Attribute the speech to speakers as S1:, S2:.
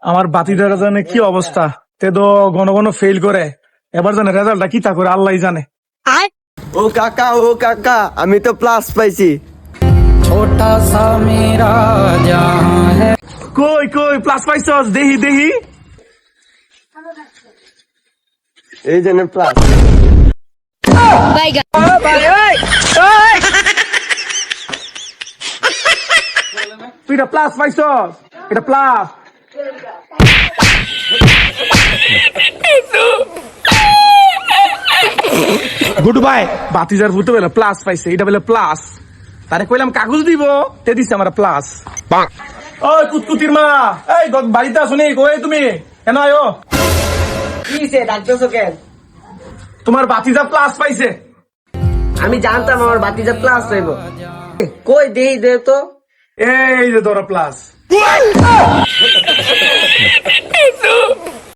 S1: আমার বাতিদার জানে কি অবস্থা, তে তো ঘন ঘন ফেল করে। এবার জানে রেজাল্টটা কি তা করে আল্লাহ জানে।
S2: ও কাকা আমি তো প্লাস পাইছি।
S3: छोटा सा मेरा जहां है।
S1: কই কই প্লাস পাইছস, দেহি দেহি।
S2: এই জন্য প্লাস।
S1: তুই এটা প্লাস পাইছস, এটা প্লাস। Good bye. বাতিজার ফুটে বেলা প্লাস পাইছে, এটা বেলা প্লাস। তারে কইলাম কাগজ দিব, তে দিছে আমার প্লাস। ওই কুতকুতির মা, এই বাড়িতে আসো নি? কই তুমি? কেন আয়ো?
S2: কিসে ডাকতেছো কেন?
S1: তোমার বাতিজা প্লাস পাইছে।
S2: আমি জানতাম আমার বাতিজা প্লাস হইব। কই দেই দে তো।
S1: এই যে ধরো প্লাস।